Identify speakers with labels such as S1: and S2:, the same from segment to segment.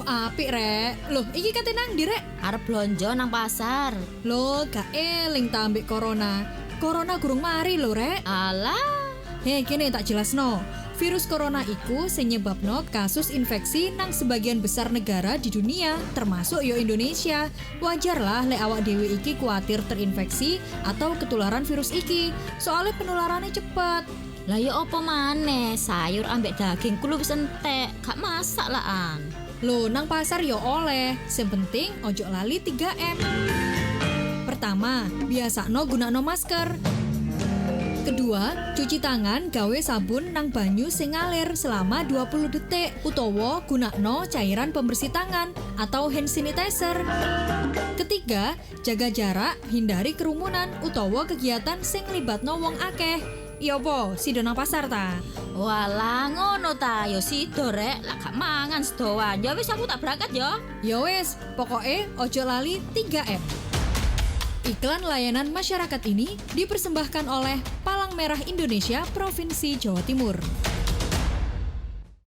S1: apik rek. Loh, iki kate nang ndi rek?
S2: Arep blonjo nang pasar.
S1: Loh, gak eling ta ambek corona. Corona gurung mari lho rek.
S2: Alah,
S1: Kene tak jelasno. Virus corona iku sing nyebabno kasus infeksi nang sebagian besar negara di dunia, termasuk yo Indonesia. Wajar lah lek awak dhewe iki kuatir terinfeksi atau ketularan virus iki. Soalnya penularannya cepet.
S2: lah ya apa maneh? Sayur ambek daging kulo wis entek, gak masak lah an.
S1: Loh, nang pasar yo oleh. Sing penting ojo lali 3M. Pertama, biasakno gunakno masker. Kedua, cuci tangan gawe sabun nang banyu sing ngalir selama 20 detik utawa gunakno cairan pembersih tangan atau hand sanitizer. Ketiga, jaga jarak, hindari kerumunan utawa kegiatan sing libatno wong akeh. Iya po, sido nang pasar ta?
S2: Walah ngono ta, yo sido rek, lah gak mangan sedoan. Ya wis aku tak berangkat yo.
S1: Ya wis, pokoke ojo lali 3M. Iklan layanan masyarakat ini dipersembahkan oleh Palang Merah Indonesia Provinsi Jawa Timur.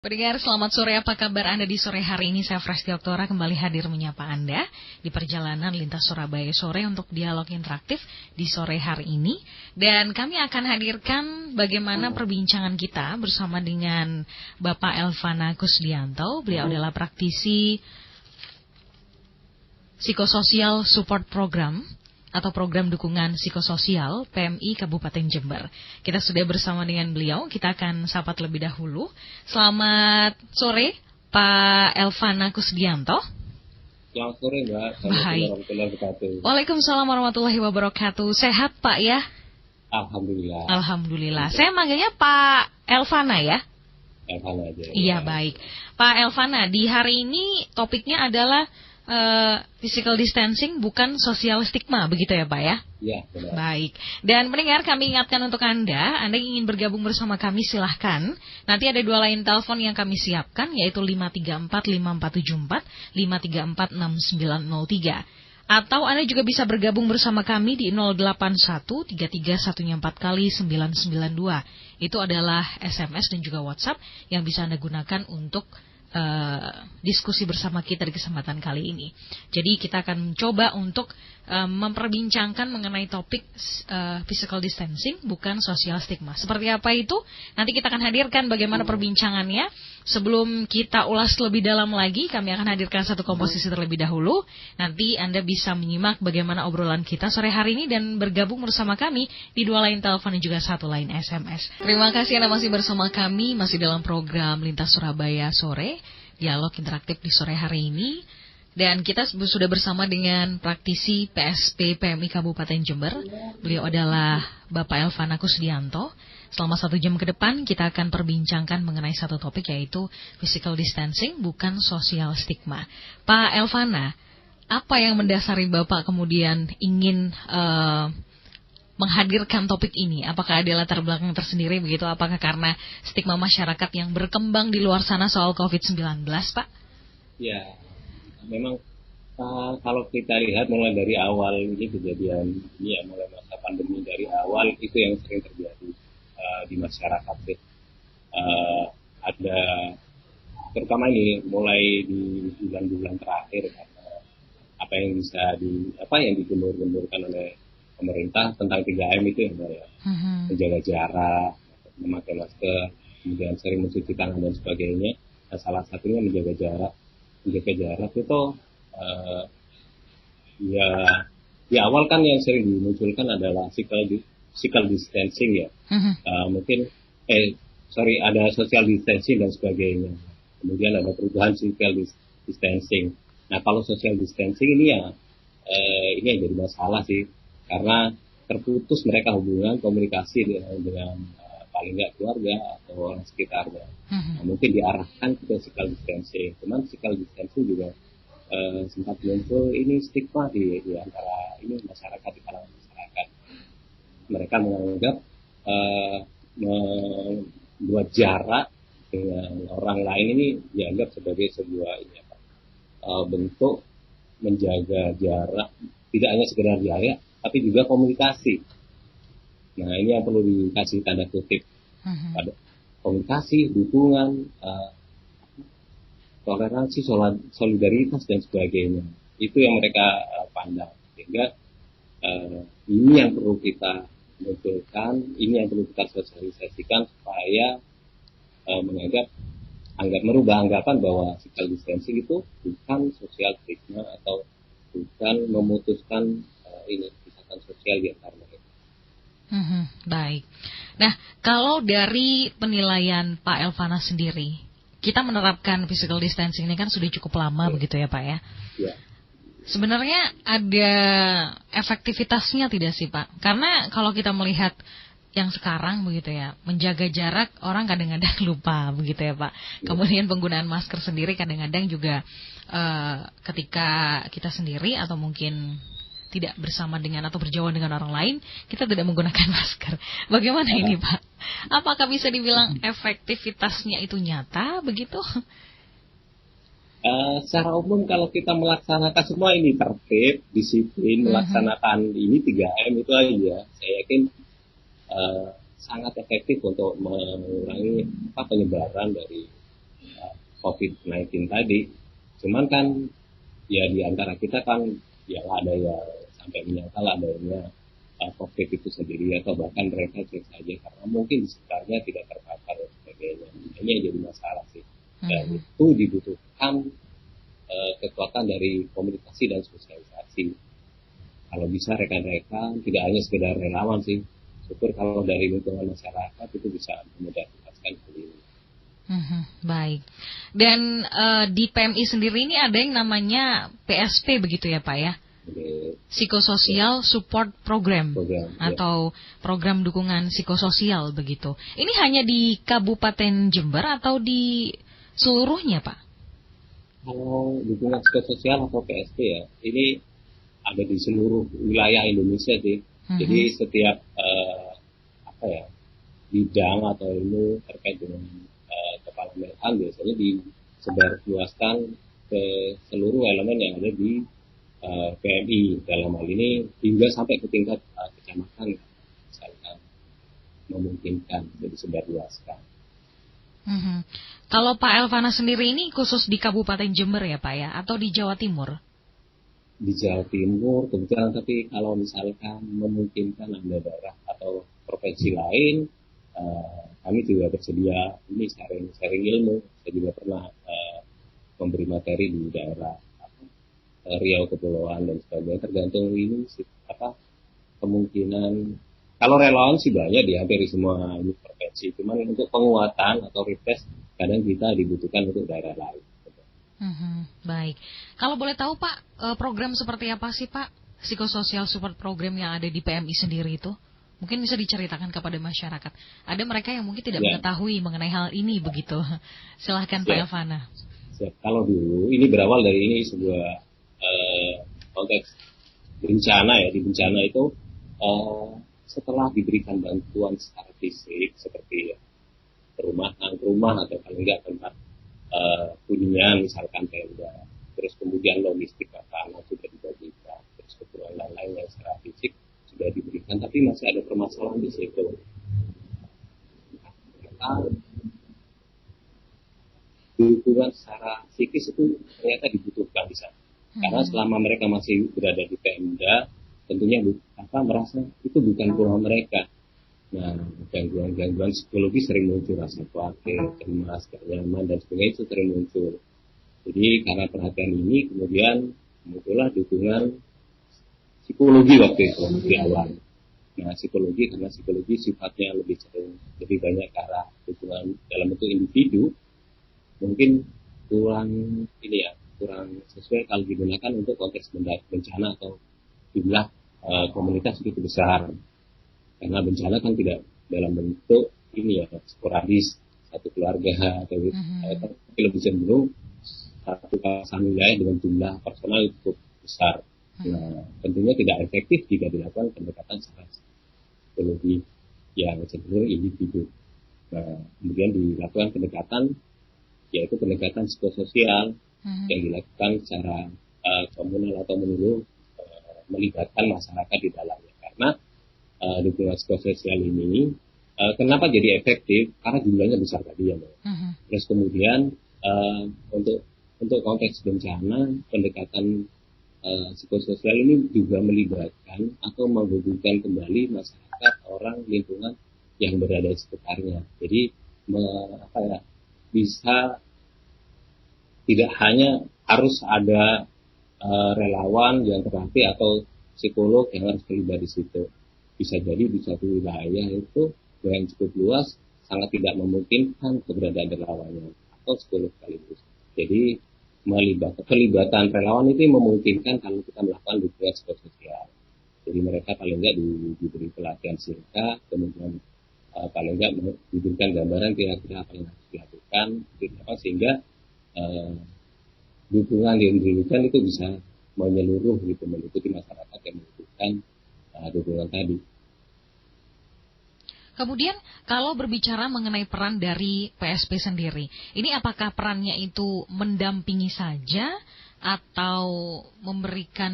S3: Pendengar, selamat sore. Apa kabar Anda di sore hari ini? Saya Fresti Oktora kembali hadir menyapa Anda di perjalanan lintas Surabaya sore untuk dialog interaktif di sore hari ini. Dan kami akan hadirkan bagaimana perbincangan kita bersama dengan Bapak Elvana Kusdianto. Beliau adalah praktisi psikososial support program atau program dukungan psikososial PMI Kabupaten Jember. Kita sudah bersama dengan beliau, kita akan sapa terlebih dahulu. Selamat sore, Pak Elvana Kusdianto.
S4: Selamat sore, Mbak.
S3: Baik. Waalaikumsalam warahmatullahi wabarakatuh. Sehat, Pak ya?
S4: Alhamdulillah.
S3: Alhamdulillah. Saya manggilnya Pak Elvana ya?
S4: Elvana aja.
S3: Iya, baik. Pak Elvana, di hari ini topiknya adalah physical distancing bukan social stigma, begitu ya Pak ya?
S4: Iya, benar.
S3: Baik. Dan pendengar, kami ingatkan untuk Anda ingin bergabung bersama kami silahkan. Nanti ada 2 line telepon yang kami siapkan, yaitu 5345474, 5346903. Atau Anda juga bisa bergabung bersama kami di 08133114 Itu adalah SMS dan juga WhatsApp yang bisa Anda gunakan untuk diskusi bersama kita di kesempatan kali ini. Jadi kita akan mencoba untuk memperbincangkan mengenai topik physical distancing bukan social stigma. Seperti apa itu? Nanti kita akan hadirkan bagaimana perbincangannya. Sebelum kita ulas lebih dalam lagi, kami akan hadirkan satu komposisi terlebih dahulu. Nanti Anda bisa menyimak bagaimana obrolan kita sore hari ini dan bergabung bersama kami di 2 line telepon dan juga 1 line SMS. Terima kasih Anda masih bersama kami, masih dalam program Lintas Surabaya Sore, dialog interaktif di sore hari ini. Dan kita sudah bersama dengan praktisi PSP PMI Kabupaten Jember. Beliau adalah Bapak Elvana Kusdianto. Selama 1 jam ke depan kita akan perbincangkan mengenai satu topik, yaitu physical distancing bukan social stigma. Pak Elvana, apa yang mendasari Bapak kemudian ingin menghadirkan topik ini? Apakah ada latar belakang tersendiri begitu? Apakah karena stigma masyarakat yang berkembang di luar sana soal COVID-19, Pak?
S4: Ya, memang kalau kita lihat mulai dari awal ini kejadian ini ya, mulai masa pandemi dari awal itu yang sering terjadi di masyarakat. Ada terutama ini mulai di bulan-bulan terakhir, apa yang digembur-gemburkan oleh pemerintah tentang 3M itu ya, menjaga jarak, memakai masker, kemudian sering mencuci tangan dan sebagainya. Nah, salah satunya menjaga jarak itu di awal kan yang sering dimunculkan adalah physical distancing ya. Mungkin ada social distancing dan sebagainya. Kemudian ada perubahan physical distancing. Nah, kalau social distancing ini ini yang jadi masalah sih, karena terputus mereka hubungan komunikasi dengan paling nggak keluarga atau orang sekitarnya. Nah, mungkin diarahkan ke physical distancing. Cuman physical distancing juga sempat muncul ini stigma di antara ini masyarakat, di kalangan masyarakat. Mereka menganggap membuat jarak dengan orang lain ini dianggap sebagai sebuah bentuk menjaga jarak, tidak hanya sekedar jarak, tapi juga komunikasi. Nah, ini yang perlu dikasih tanda kutip pada komunikasi, dukungan, toleransi, solidaritas dan sebagainya. Itu yang mereka pandang. Sehingga ini yang perlu kita munculkan, ini yang perlu kita sosialisasikan supaya merubah anggapan bahwa physical distancing itu bukan social treatment atau bukan memutuskan ikatan sosial di antara mereka.
S3: Baik. Nah, kalau dari penilaian Pak Elvana sendiri, kita menerapkan physical distancing ini kan sudah cukup lama begitu ya Pak ya?
S4: Ya.
S3: Sebenarnya ada efektivitasnya tidak sih Pak? Karena kalau kita melihat yang sekarang begitu ya, menjaga jarak orang kadang-kadang lupa begitu ya Pak. Kemudian penggunaan masker sendiri kadang-kadang juga ketika kita sendiri atau mungkin tidak bersama dengan atau berjauhan dengan orang lain, kita tidak menggunakan masker. Bagaimana ini Pak? Apakah bisa dibilang efektivitasnya itu nyata begitu?
S4: Secara umum kalau kita melaksanakan semua ini tertib, disiplin, melaksanakan ini 3M itu aja, saya yakin sangat efektif untuk mengurangi penyebaran dari COVID-19 tadi. Cuman kan ya di antara kita kan yang ada yang sampai menyangkal adanya COVID itu sendiri atau bahkan mereka cek saja karena mungkin di sekitarnya tidak terpapar dan sebagainya. Ini yang jadi masalah sih. Dan itu dibutuhkan kekuatan dari komunikasi dan sosialisasi. Kalau bisa rekan-rekan tidak hanya sekedar relawan sih. Syukur kalau dari lingkungan masyarakat itu bisa memudahkan hal ini.
S3: Baik. Dan di PMI sendiri ini ada yang namanya PSP begitu ya Pak ya? Psikososial Support Program atau program dukungan psikososial begitu. Ini hanya di Kabupaten Jember atau di seluruhnya Pak?
S4: Kalau dukungan psikososial atau PSP ya, ini ada di seluruh wilayah Indonesia sih. Jadi setiap bidang atau ilmu terkait dengan kepala menhan biasanya disebarluaskan ke seluruh elemen yang ada di PMI dalam hal ini hingga sampai ke tingkat kecamatan misalkan memungkinkan jadi sebarluaskan.
S3: Kalau Pak Elvana sendiri ini khusus di Kabupaten Jember ya Pak ya atau di Jawa Timur?
S4: Di Jawa Timur kebetulan, tapi kalau misalkan memungkinkan ada daerah atau provinsi lain, kami juga bersedia ini sharing ilmu. Saya juga pernah memberi materi di daerah Riau, Kepulauan dan sebagainya. Tergantung ini kemungkinan. Kalau relawan sih banyak di hampir semua provinsi. Cuman untuk penguatan atau refresh kadang kita dibutuhkan untuk daerah lain.
S3: Baik. Kalau boleh tahu Pak, program seperti apa sih Pak? Psikososial Support Program yang ada di PMI sendiri itu? Mungkin bisa diceritakan kepada masyarakat. Ada mereka yang mungkin tidak mengetahui mengenai hal ini begitu. Silahkan Pak Elvana.
S4: Kalau dulu ini berawal dari ini sebuah konteks bencana ya. Di bencana itu setelah diberikan bantuan secara fisik seperti rumah atau paling enggak tempat hunian misalkan tenda, terus kemudian logistik makanan sudah dibagikan, terus keperluan lain-lain yang secara fisik sudah diberikan, tapi masih ada permasalahan di situ. Dukungan secara psikis itu ternyata dibutuhkan di sana. Karena selama mereka masih berada di Pemda, tentunya merasa itu bukan rumah mereka. Nah, gangguan psikologi sering muncul, rasa khawatir, cemas, gak nyaman, dan sebagainya itu sering muncul. Jadi karena perhatian ini kemudian muncullah dukungan psikologi waktu itu di awal. Nah, karena psikologi sifatnya lebih banyak ke arah dukungan dalam bentuk individu, mungkin kurang sesuai kalau digunakan untuk konteks bencana atau jumlah komunitas itu besar. Karena bencana kan tidak dalam bentuk sporadis satu keluarga atau tapi lebih cenderung satu kawasan wilayah dengan jumlah personal itu cukup besar. Nah, tentunya tidak efektif jika dilakukan pendekatan secara psikologi yang cenderung individu. Nah, kemudian dilakukan pendekatan yaitu pendekatan psikososial yang dilakukan secara komunal atau menyeluruh melibatkan masyarakat di dalamnya. Karena dukungan psikososial ini kenapa jadi efektif? Karena jumlahnya besar tadi ya, Terus kemudian untuk untuk konteks bencana, pendekatan psikososial ini juga melibatkan atau menghubungkan kembali masyarakat, orang, lingkungan yang berada di sekitarnya. Jadi bisa tidak hanya harus ada relawan yang terapi atau psikolog yang harus terlibat di situ. Bisa jadi di satu wilayah itu yang cukup luas sangat tidak memungkinkan keberadaan relawannya atau psikolog sekaligus. Jadi pelibatan relawan itu memungkinkan kalau kita melakukan dukungan psikososial. Jadi mereka paling enggak diberi pelatihan singkat, kemudian paling enggak diberikan gambaran kira-kira apa yang harus dilakukan, sehingga dukungan yang diberikan itu bisa menyeluruh gitu, meliputi masyarakat yang membutuhkan dukungan tadi.
S3: Kemudian kalau berbicara mengenai peran dari PSP sendiri, ini apakah perannya itu mendampingi saja atau memberikan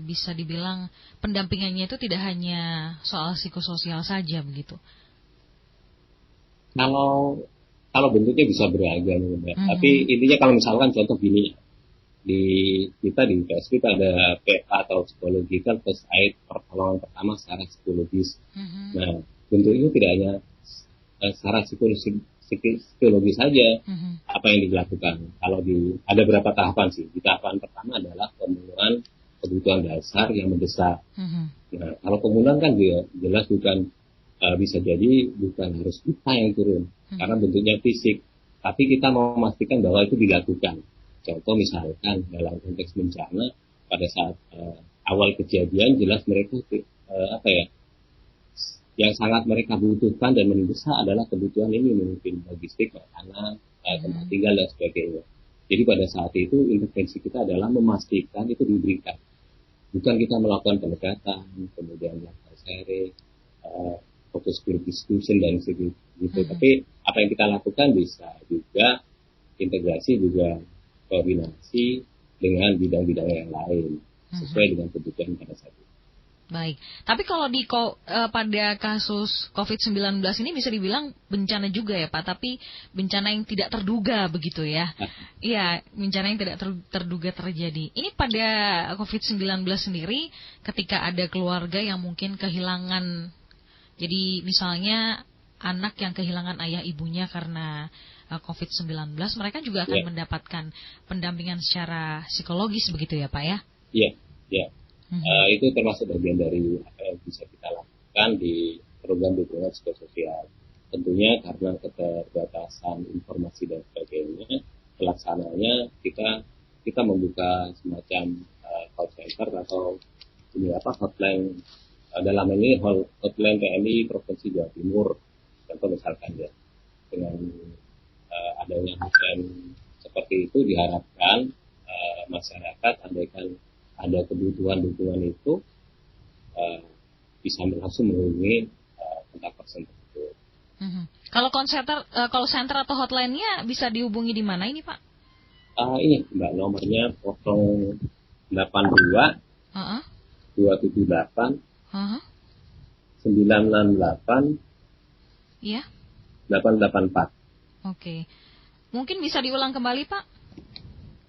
S3: bisa dibilang pendampingannya itu tidak hanya soal psikososial saja begitu?
S4: Kalau bentuknya bisa beragam, tapi intinya kalau misalkan contoh gini, kita di PSP ada PA atau psikological first aid, pertolongan pertama secara psikologis. Nah, bentuknya tidak hanya secara psikologis saja apa yang dilakukan. Kalau ada beberapa tahapan sih. Di tahapan pertama adalah pemenuhan kebutuhan dasar yang mendesak. Nah, kalau pemenuhan kan jelas bukan bisa jadi bukan harus kita yang turun karena bentuknya fisik, tapi kita mau memastikan bahwa itu dilakukan. Contoh misalkan dalam konteks bencana pada saat awal kejadian jelas mereka yang sangat mereka butuhkan dan mendesak adalah kebutuhan ini, mungkin logistik, makanan, tempat tinggal dan sebagainya. Jadi pada saat itu intervensi kita adalah memastikan itu diberikan. Bukan kita melakukan pendekatan, kemudian melakukan sharing, fokus group discussion dan segitu. Tapi apa yang kita lakukan bisa juga integrasi, juga koordinasi dengan bidang-bidang yang lain sesuai dengan kebutuhan pada saat itu.
S3: Baik, tapi kalau pada kasus COVID-19 ini bisa dibilang bencana juga ya Pak, tapi bencana yang tidak terduga begitu ya. Iya, bencana yang tidak terduga terjadi. Ini pada COVID-19 sendiri ketika ada keluarga yang mungkin kehilangan, jadi misalnya anak yang kehilangan ayah ibunya karena COVID-19, mereka juga akan mendapatkan pendampingan secara psikologis begitu ya Pak ya?
S4: Iya, iya. Itu termasuk bagian dari apa yang bisa kita lakukan di program dukungan psikososial. Tentunya karena keterbatasan informasi dan sebagainya, pelaksananya kita membuka semacam call center atau hotline, dalam ini hotline TNI Provinsi Jawa Timur. Contoh misalkan ya, dengan adanya hotline seperti itu diharapkan masyarakat andaikan ada kebutuhan dukungan itu bisa langsung menghubungi kontak person tersebut.
S3: Kalau call center atau hotline-nya bisa dihubungi di mana ini Pak?
S4: Ini Mbak, nomornya 082 278 968
S3: Iya.
S4: 884.
S3: Oke. Mungkin bisa diulang kembali Pak?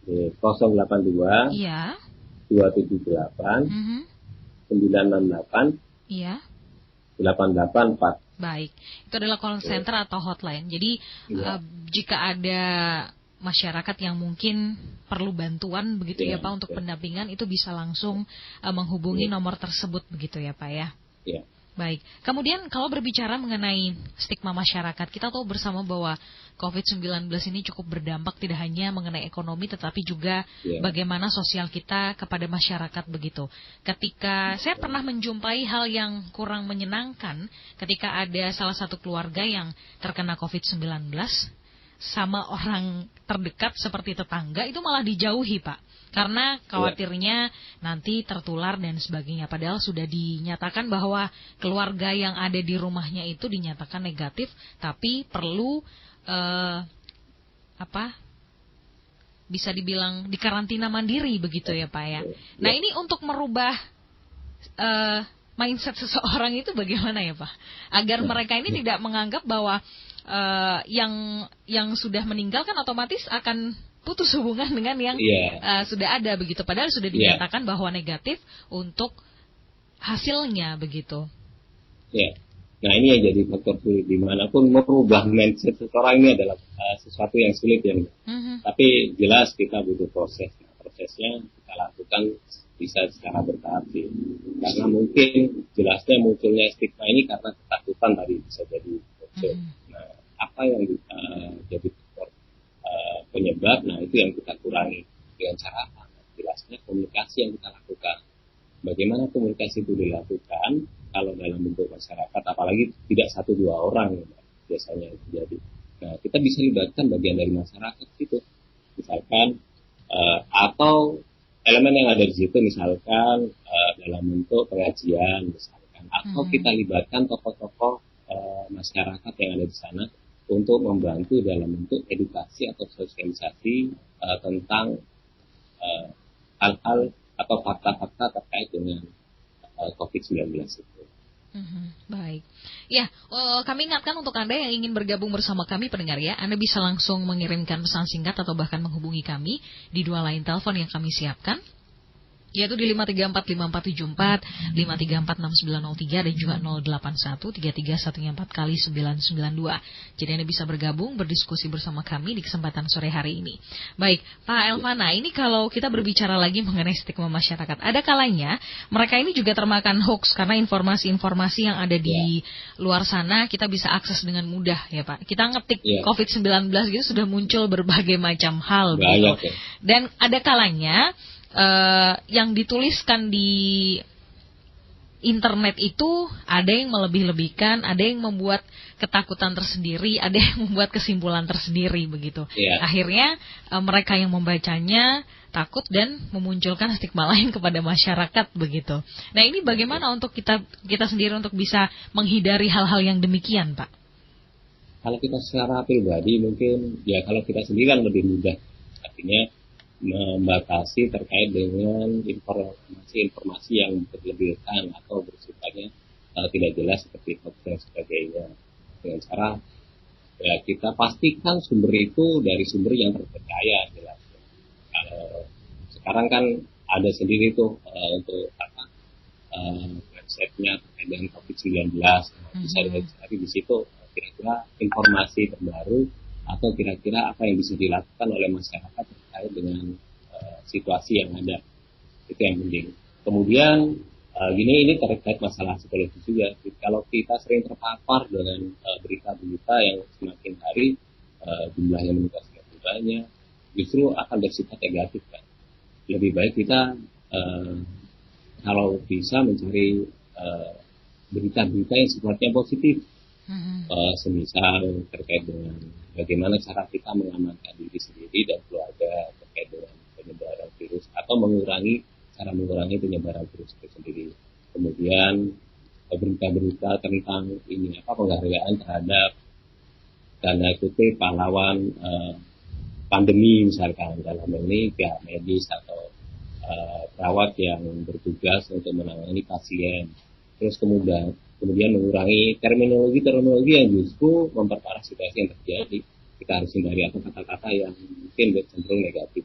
S4: 082
S3: Iya.
S4: 278 968
S3: Iya.
S4: 884.
S3: Baik, itu adalah call center atau hotline. Jadi jika ada masyarakat yang mungkin perlu bantuan begitu ya Pak untuk pendampingan, itu bisa langsung menghubungi nomor tersebut begitu ya Pak ya.
S4: Iya.
S3: Baik, kemudian kalau berbicara mengenai stigma masyarakat, kita tahu bersama bahwa COVID-19 ini cukup berdampak tidak hanya mengenai ekonomi tetapi juga bagaimana sosial kita kepada masyarakat begitu. Ketika saya pernah menjumpai hal yang kurang menyenangkan ketika ada salah satu keluarga yang terkena COVID-19 sama orang terdekat seperti tetangga itu malah dijauhi Pak. Karena khawatirnya nanti tertular dan sebagainya. Padahal sudah dinyatakan bahwa keluarga yang ada di rumahnya itu dinyatakan negatif, tapi perlu bisa dibilang dikarantina mandiri begitu ya Pak ya. Nah ini untuk merubah mindset seseorang itu bagaimana ya Pak? Agar mereka ini tidak menganggap bahwa yang sudah meninggal kan otomatis akan putus hubungan dengan yang sudah ada begitu. Padahal sudah dinyatakan bahwa negatif untuk hasilnya begitu.
S4: Ya. Nah ini yang jadi faktor sulit, dimanapun merubah mindset seseorang ini adalah sesuatu yang sulit ya. Tapi jelas kita butuh proses. Nah, prosesnya kita lakukan bisa secara bertahap sih. Karena mungkin jelasnya munculnya stigma ini karena ketakutan tadi bisa jadi muncul. Nah apa yang jadi penyebab, nah itu yang kita kurangi dengan cara apa? Jelasnya komunikasi yang kita lakukan. Bagaimana komunikasi itu dilakukan kalau dalam bentuk masyarakat, apalagi tidak 1-2 orang biasanya terjadi. Nah, kita bisa libatkan bagian dari masyarakat itu, misalkan atau elemen yang ada di situ, misalkan dalam bentuk pengajian, misalkan, atau kita libatkan tokoh-tokoh masyarakat yang ada di sana untuk membantu dalam bentuk edukasi atau sosialisasi tentang hal-hal atau fakta-fakta terkait dengan COVID-19 itu.
S3: Baik. Ya, kami ingatkan untuk Anda yang ingin bergabung bersama kami pendengar ya, Anda bisa langsung mengirimkan pesan singkat atau bahkan menghubungi kami di 2 line telepon yang kami siapkan, yaitu di 5345474, 5346903 dan juga 08133114 Jadi Anda bisa bergabung, berdiskusi bersama kami di kesempatan sore hari ini. Baik, Pak Elvana, ini kalau kita berbicara lagi mengenai stigma masyarakat, ada kalanya mereka ini juga termakan hoax karena informasi-informasi yang ada di luar sana kita bisa akses dengan mudah ya Pak. Kita ngetik COVID-19 gitu sudah muncul berbagai macam hal begitu. Dan ada kalanya yang dituliskan di internet itu ada yang melebih-lebihkan, ada yang membuat ketakutan tersendiri, ada yang membuat kesimpulan tersendiri begitu. Akhirnya mereka yang membacanya takut dan memunculkan stigma lain kepada masyarakat begitu. Nah ini bagaimana untuk kita sendiri untuk bisa menghindari hal-hal yang demikian, Pak?
S4: Kalau kita secara pribadi mungkin ya kalau kita sendiri kan lebih mudah, artinya membatasi terkait dengan informasi-informasi yang berlebihan atau bersifatnya tidak jelas seperti hoax dan sebagainya. Dengan cara ya kita pastikan sumber itu dari sumber yang terpercaya jelas. Sekarang kan ada sendiri tuh untuk websitenya terkait dengan COVID-19, bisa dicari di situ kira-kira informasi terbaru atau kira-kira apa yang bisa dilakukan oleh masyarakat terkait dengan situasi yang ada. Itu yang penting. Kemudian ini terkait masalah psikologis juga. Kalau kita sering terpapar dengan berita-berita yang semakin hari jumlahnya meningkat semakin banyak, justru akan bersifat negatif kan. Lebih baik kita kalau bisa mencari berita-berita yang sifatnya positif. Semisal terkait dengan bagaimana cara kita mengamankan diri sendiri dan keluarga terkait dengan penyebaran virus atau cara mengurangi penyebaran virus itu sendiri. Kemudian berita-berita tentang penghargaan terhadap tanda kutip pahlawan pandemi misalkan, dalam ini pihak medis atau perawat yang bertugas untuk menangani pasien. Terus kemudian mengurangi terminologi yang justru memperparah situasi yang terjadi. Kita harus hindari atau kata-kata yang mungkin cenderung negatif.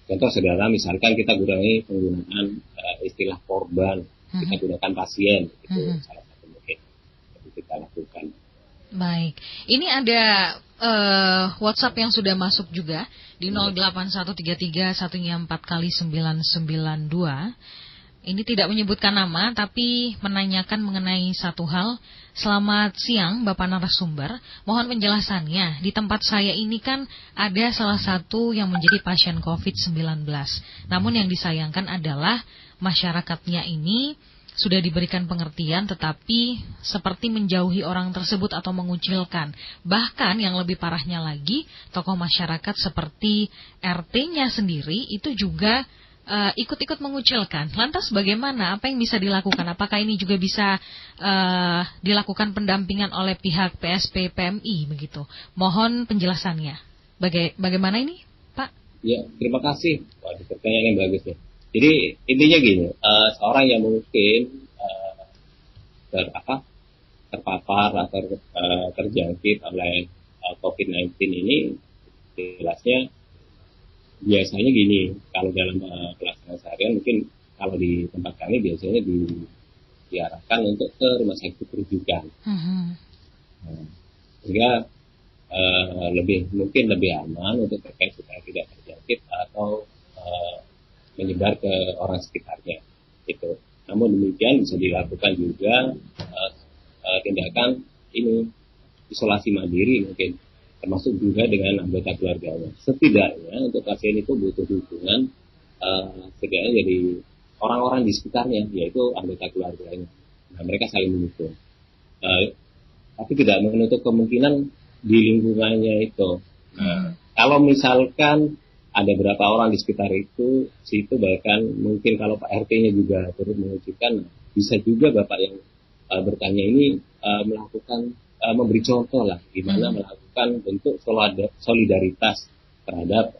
S4: Contoh sederhana, misalkan kita kurangi penggunaan istilah korban, kita gunakan pasien, itu salah satu mungkin yang kita lakukan.
S3: Baik, ini ada WhatsApp yang sudah masuk juga di 0813314x992. Ini tidak menyebutkan nama, tapi menanyakan mengenai satu hal. Selamat siang, Bapak narasumber. Mohon penjelasannya. Di tempat saya ini kan ada salah satu yang menjadi pasien COVID-19. Namun yang disayangkan adalah masyarakatnya ini sudah diberikan pengertian, tetapi seperti menjauhi orang tersebut atau mengucilkan. Bahkan yang lebih parahnya lagi, tokoh masyarakat seperti RT-nya sendiri itu juga ikut-ikut mengucilkan. Lantas bagaimana? Apa yang bisa dilakukan? Apakah ini juga bisa dilakukan pendampingan oleh pihak PSP PMI begitu? Mohon penjelasannya. Bagaimana ini, Pak?
S4: Ya, terima kasih. Pertanyaan yang bagus ya. Jadi intinya gini, seorang yang mungkin terpapar atau terjangkit oleh COVID-19 ini jelasnya biasanya gini, kalau dalam pelaksanaan seharian mungkin kalau di tempat kami biasanya diarahkan untuk ke rumah sakit rujukan. Sehingga mungkin lebih aman untuk terkait supaya tidak terjangkit atau menyebar ke orang sekitarnya. Gitu. Namun demikian bisa dilakukan juga tindakan ini isolasi mandiri mungkin, termasuk juga dengan anggota keluarganya. Setidaknya untuk pasien itu butuh dukungan setidaknya dari orang-orang di sekitarnya, yaitu anggota keluarganya. Nah, mereka saling mendukung. Tapi tidak menutup kemungkinan di lingkungannya itu. Nah, kalau misalkan ada berapa orang di sekitar itu, situ bahkan mungkin kalau Pak RT-nya juga turut menunjukkan, bisa juga Bapak yang bertanya ini melakukan memberi contoh lah, gimana melakukan bentuk solidaritas terhadap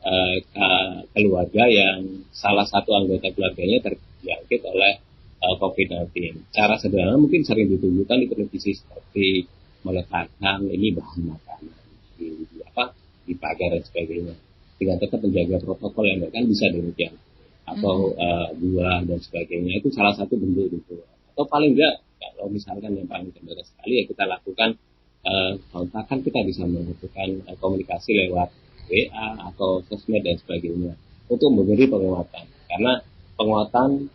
S4: keluarga yang salah satu anggota keluarganya terjangkit oleh COVID-19. Cara sederhana mungkin sering ditunjukkan di televisi seperti meletakkan ini bahan makanan di pagar dan sebagainya, dengan tetap menjaga protokol yang kan bisa demikian, atau buah dan sebagainya, itu salah satu bentuk itu. Atau paling enggak kalau misalkan yang paling terbatas sekali ya kita lakukan kontakan, kita bisa melakukan komunikasi lewat WA atau sosmed dan sebagainya untuk memberi penguatan, karena penguatan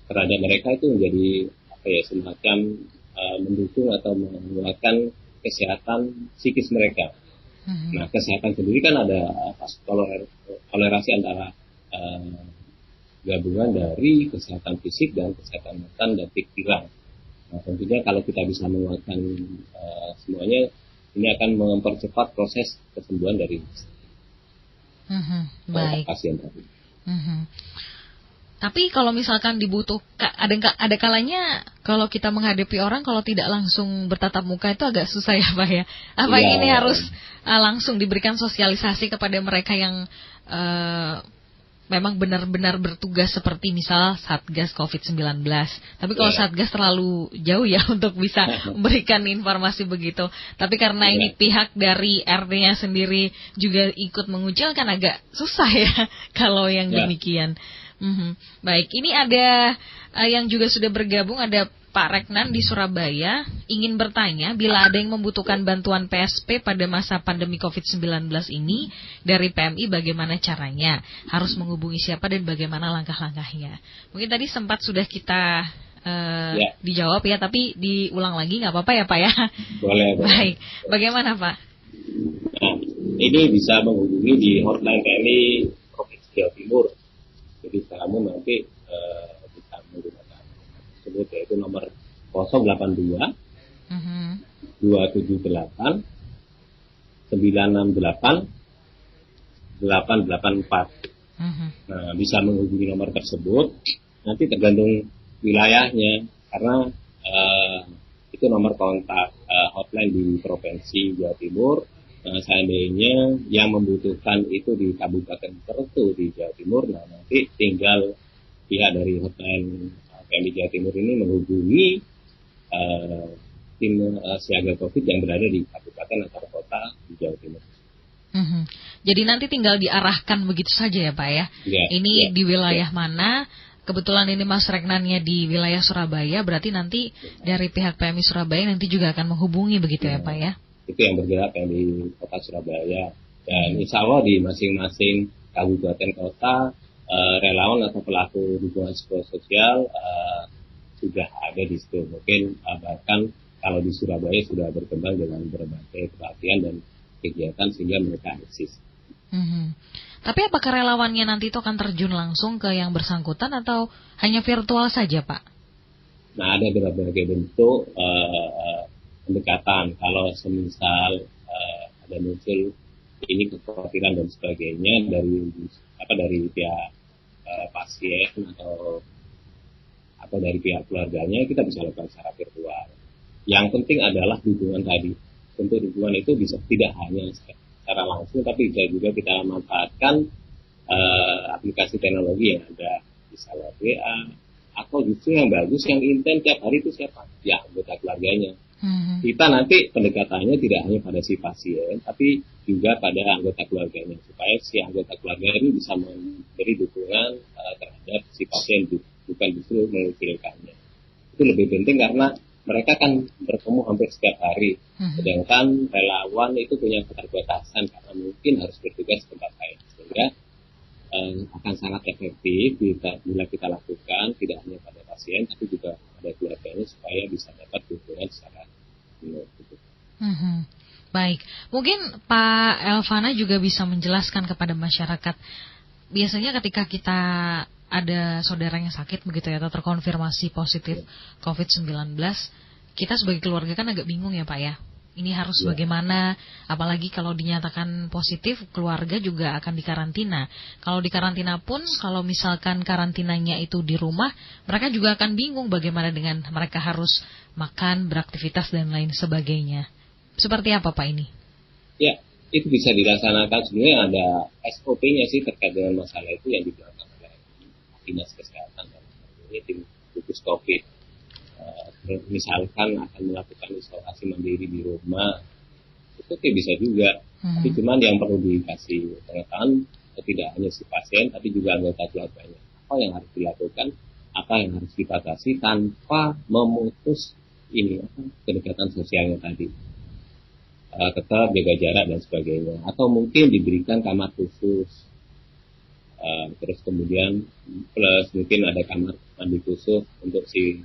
S4: terhadap mereka itu menjadi semacam mendukung atau menguatkan kesehatan psikis mereka. Nah, kesehatan sendiri kan ada toleransi antara gabungan dari kesehatan fisik dan kesehatan mental dan pikiran. Nah, tentunya kalau kita bisa menguatkan semuanya, ini akan mempercepat proses kesembuhan dari pasien tadi.
S3: Tapi kalau misalkan dibutuhkan, ada kalanya kalau kita menghadapi orang kalau tidak langsung bertatap muka itu agak susah ya Pak ya. Apa ini harus langsung diberikan sosialisasi kepada mereka yang memang benar-benar bertugas seperti misal Satgas COVID-19. Tapi kalau Satgas terlalu jauh ya untuk bisa memberikan informasi begitu. Tapi karena ini pihak dari RT-nya sendiri juga ikut mengucilkan, agak susah ya kalau yang demikian. Baik, ini ada yang juga sudah bergabung, ada Pak Reknan di Surabaya, ingin bertanya bila ada yang membutuhkan bantuan PSP pada masa pandemi COVID-19 ini dari PMI, bagaimana caranya, harus menghubungi siapa dan bagaimana langkah-langkahnya. Mungkin tadi sempat sudah kita dijawab ya, tapi diulang lagi nggak apa-apa ya Pak ya?
S4: Boleh.
S3: Baik, bagaimana Pak?
S4: Nah, ini bisa menghubungi di hotline PMI Provinsi Jawa Timur. Jadi kamu nanti bisa menggunakan tersebut, yaitu nomor 082 278 968 884. Nah, bisa menghubungi nomor tersebut. Nanti tergantung wilayahnya, karena itu nomor kontak hotline di Provinsi Jawa Timur. Seandainya yang membutuhkan itu di kabupaten tertentu di Jawa Timur, nah nanti tinggal pihak dari hotline PMI Jawa Timur ini menghubungi tim siaga COVID yang berada di kabupaten atau kota di Jawa Timur.
S3: Jadi nanti tinggal diarahkan begitu saja ya Pak ya? Ini di wilayah mana? Kebetulan ini Mas Reknannya di wilayah Surabaya, berarti nanti dari pihak PMI Surabaya nanti juga akan menghubungi begitu ya Pak ya?
S4: Itu yang bergerak yang di kota Surabaya, dan insya Allah di masing-masing kabupaten kota relawan atau pelaku dukungan psikososial sudah ada di situ. Mungkin bahkan kalau di Surabaya sudah berkembang dengan berbagai pelatihan dan kegiatan sehingga mereka eksis.
S3: Tapi apakah relawannya nanti itu akan terjun langsung ke yang bersangkutan atau hanya virtual saja Pak?
S4: Nah, ada berbagai bentuk pendekatan. Kalau semisal ada muncul ini kekhawatiran dan sebagainya dari pihak pasien atau dari pihak keluarganya, kita bisa lakukan secara virtual. Yang penting adalah dukungan tadi. Tentu dukungan itu bisa tidak hanya secara langsung, tapi bisa juga kita manfaatkan aplikasi teknologi yang ada, misalnya WA, atau justru yang bagus, yang intens tiap hari itu siapa? Ya, anggota keluarganya. Kita nanti pendekatannya tidak hanya pada si pasien, tapi juga pada anggota keluarganya, supaya si anggota keluarga ini bisa memberi dukungan terhadap si pasien, bukan justru mengecilkannya. Itu lebih penting karena mereka kan bertemu hampir setiap hari, sedangkan relawan itu punya keterbatasan karena mungkin harus bertugas tempat lain, sehingga akan sangat efektif bila kita lakukan tidak hanya pada pasien tapi juga pada keluarganya supaya bisa dapat dukungan secara penuh.
S3: Baik, mungkin Pak Elvana juga bisa menjelaskan kepada masyarakat, biasanya ketika kita ada saudara yang sakit begitu ya, atau terkonfirmasi positif COVID-19, kita sebagai keluarga kan agak bingung ya Pak ya. Ini harus bagaimana, apalagi kalau dinyatakan positif, keluarga juga akan dikarantina. Kalau dikarantina pun, kalau misalkan karantinanya itu di rumah, mereka juga akan bingung bagaimana dengan mereka harus makan, beraktivitas, dan lain sebagainya. Seperti apa Pak ini?
S4: Ya, itu bisa dilaksanakan. Sebenarnya ada SOP-nya sih terkait dengan masalah itu yang dilakukan oleh Dinas Kesehatan dan ini tim gugus COVID. Misalkan akan melakukan isolasi mandiri di rumah, itu bisa juga. Tapi cuman yang perlu dikasih pengetahuan tidak hanya si pasien, tapi juga anggota keluarganya. Apa yang harus dilakukan, apa yang harus dibatasi tanpa memutus kedekatan sosialnya tadi. Tetap jaga jarak dan sebagainya. Atau mungkin diberikan kamar khusus. Terus kemudian plus mungkin ada kamar mandi khusus untuk si